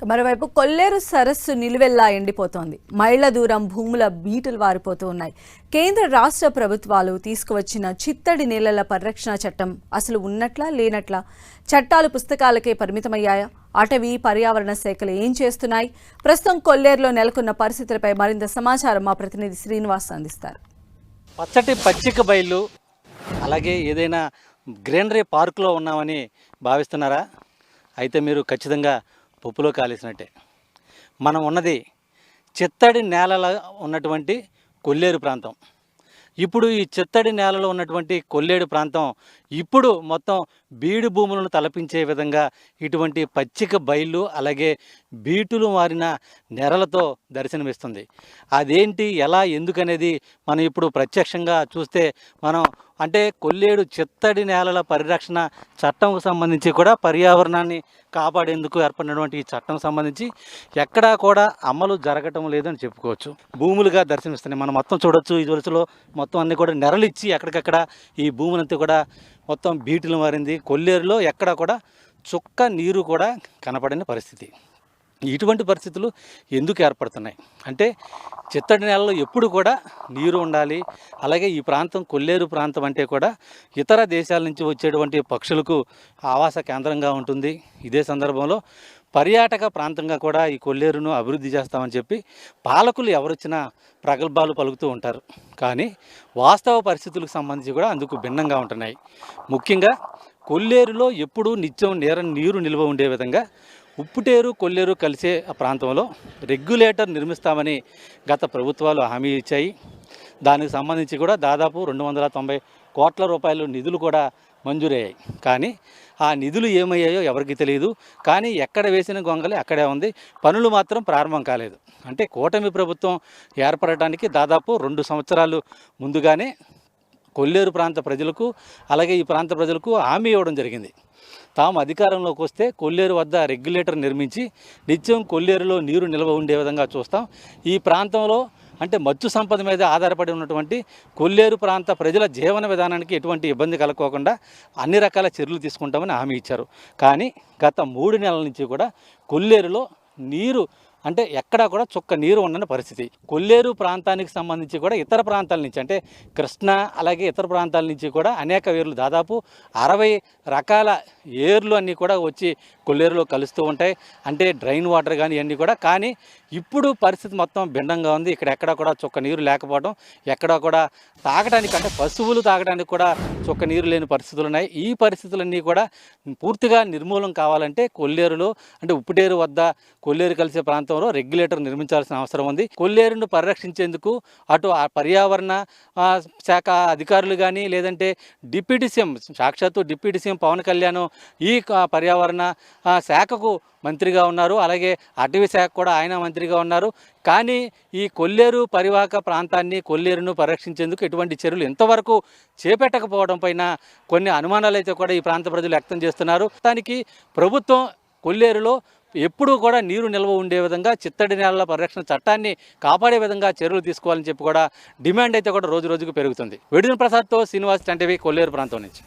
మరోవైపు కొల్లేరు సరస్సు నిలువెల్లా ఎండిపోతోంది. మైళ్ల దూరం భూముల బీటులు వారిపోతూ ఉన్నాయి. కేంద్ర రాష్ట్ర ప్రభుత్వాలు తీసుకువచ్చిన చిత్తడి నేలల పరిరక్షణ చట్టం అసలు ఉన్నట్లా లేనట్లా? చట్టాలు పుస్తకాలకే పరిమితమయ్యాయా? అటవీ పర్యావరణ శాఖలు ఏం చేస్తున్నాయి? ప్రస్తుతం కొల్లేరులో నెలకొన్న పరిస్థితులపై మరింత సమాచారం మా ప్రతినిధి శ్రీనివాస్ అందిస్తారు. పచ్చటి పచ్చిక బయళ్ళు, అలాగే ఏదైనా గ్రీనరీ పార్కులో ఉన్నామని భావిస్తున్నారా? అయితే మీరు ఖచ్చితంగా పప్పులో కాలేసినట్టే. మనం ఉన్నది చిత్తడి నేలలో ఉన్నటువంటి కొల్లేరు ప్రాంతం. ఇప్పుడు ఈ చిత్తడి నేలలో ఉన్నటువంటి కొల్లేరు ప్రాంతం ఇప్పుడు మొత్తం బీడు భూములను తలపించే విధంగా ఇటువంటి పచ్చిక బయళ్ళు, అలాగే బీటులు మారిన నెరలతో దర్శనమిస్తుంది. అదేంటి, ఎలా, ఎందుకనేది మనం ఇప్పుడు ప్రత్యక్షంగా చూస్తే మనం అంటే కొల్లేరు చిత్తడి నేలల పరిరక్షణ చట్టంకు సంబంధించి కూడా పర్యావరణాన్ని కాపాడేందుకు ఏర్పడినటువంటి ఈ చట్టం సంబంధించి ఎక్కడా కూడా అమలు జరగటం లేదని చెప్పుకోవచ్చు. భూములుగా దర్శనమిస్తున్నాయి. మనం మొత్తం చూడొచ్చు. ఈ వరుసలో మొత్తం అన్ని కూడా నెరలిచ్చి ఎక్కడికక్కడ ఈ భూములంతా కూడా మొత్తం బీటులు మారింది. కొల్లేరులో ఎక్కడా కూడా చుక్క నీరు కూడా కనపడని పరిస్థితి. ఇటువంటి పరిస్థితులు ఎందుకు ఏర్పడుతున్నాయి అంటే, చిత్తడి నేలలో ఎప్పుడు కూడా నీరు ఉండాలి. అలాగే ఈ ప్రాంతం కొల్లేరు ప్రాంతం అంటే కూడా ఇతర దేశాల నుంచి వచ్చేటువంటి పక్షులకు ఆవాస కేంద్రంగా ఉంటుంది. ఇదే సందర్భంలో పర్యాటక ప్రాంతంగా కూడా ఈ కొల్లేరును అభివృద్ధి చేస్తామని చెప్పి పాలకులు ఎవరొచ్చినా ప్రగల్భాలు పలుకుతూ ఉంటారు. కానీ వాస్తవ పరిస్థితులకు సంబంధించి కూడా అందుకు భిన్నంగా ఉంటున్నాయి. ముఖ్యంగా కొల్లేరులో ఎప్పుడూ నిత్యం నీరు నిల్వ ఉండే విధంగా ఉప్పుటేరు కొల్లేరు కలిసే ఆ ప్రాంతంలో రెగ్యులేటర్ నిర్మిస్తామని గత ప్రభుత్వాలు హామీ ఇచ్చాయి. దానికి సంబంధించి కూడా దాదాపు 290 కోట్ల రూపాయలు నిధులు కూడా మంజూరయ్యాయి. కానీ ఆ నిధులు ఏమయ్యాయో ఎవరికి తెలియదు. కానీ ఎక్కడ వేసిన గొంగలి అక్కడే ఉంది. పనులు మాత్రం ప్రారంభం కాలేదు. అంటే కూటమి ప్రభుత్వం ఏర్పడటానికి దాదాపు 2 సంవత్సరాలు ముందుగానే కొల్లేరు ప్రాంత ప్రజలకు, అలాగే ఈ ప్రాంత ప్రజలకు హామీ ఇవ్వడం జరిగింది. తాము అధికారంలోకి వస్తే కొల్లేరు వద్ద రెగ్యులేటర్ నిర్మించి నిత్యం కొల్లేరులో నీరు నిల్వ ఉండే విధంగా చూస్తాం. ఈ ప్రాంతంలో అంటే మత్స్య సంపద మీద ఆధారపడి ఉన్నటువంటి కొల్లేరు ప్రాంత ప్రజల జీవన విధానానికి ఎటువంటి ఇబ్బంది కలగకోకుండా అన్ని రకాల చర్యలు తీసుకుంటామని హామీ ఇచ్చారు. కానీ గత 3 నెలల నుంచి కూడా కొల్లేరులో నీరు అంటే ఎక్కడా కూడా చుక్క నీరు ఉండని పరిస్థితి. కొల్లేరు ప్రాంతానికి సంబంధించి కూడా ఇతర ప్రాంతాల నుంచి అంటే కృష్ణా, అలాగే ఇతర ప్రాంతాల నుంచి కూడా అనేక ఏర్లు, దాదాపు 60 రకాల ఏర్లు అన్నీ కూడా వచ్చి కొల్లేరులో కలుస్తూ ఉంటాయి. అంటే డ్రైన్ వాటర్ కానీ ఇవన్నీ కూడా. కానీ ఇప్పుడు పరిస్థితి మొత్తం భిన్నంగా ఉంది. ఇక్కడ ఎక్కడా కూడా చుక్క నీరు లేకపోవడం, ఎక్కడా కూడా తాగడానికి అంటే పశువులు తాగడానికి కూడా చుక్క నీరు లేని పరిస్థితులు ఉన్నాయి. ఈ పరిస్థితులన్నీ కూడా పూర్తిగా నిర్మూలన కావాలంటే కొల్లేరులో అంటే ఉప్పుటేరు వద్ద కొల్లేరు కలిసే ప్రాంతంలో రెగ్యులేటర్ నిర్మించాల్సిన అవసరం ఉంది. కొల్లేరును పరిరక్షించేందుకు అటు ఆ పర్యావరణ శాఖ అధికారులు కానీ, లేదంటే డిప్యూటీ సీఎం, సాక్షాత్తు డిప్యూటీ సీఎం పవన్ కళ్యాణ్ ఈ పర్యావరణ శాఖకు మంత్రిగా ఉన్నారు. అలాగే అటవీ శాఖ కూడా ఆయన మంత్రిగా ఉన్నారు. కానీ ఈ కొల్లేరు పరివాహక ప్రాంతాన్ని, కొల్లేరును పరిరక్షించేందుకు ఎటువంటి చర్యలు ఇంతవరకు చేపట్టకపోవడం పైన కొన్ని అనుమానాలు అయితే కూడా ఈ ప్రాంత ప్రజలు వ్యక్తం చేస్తున్నారు. దానికి ప్రభుత్వం కొల్లేరులో ఎప్పుడూ కూడా నీరు నిల్వ ఉండే విధంగా చిత్తడి నేలల పరిరక్షణ చట్టాన్ని కాపాడే విధంగా చర్యలు తీసుకోవాలని చెప్పి కూడా డిమాండ్ అయితే కూడా రోజు రోజుకు పెరుగుతుంది. వెడిన ప్రసాద్తో శ్రీనివాస్, టీవీ, కొల్లేరు ప్రాంతం నుంచి.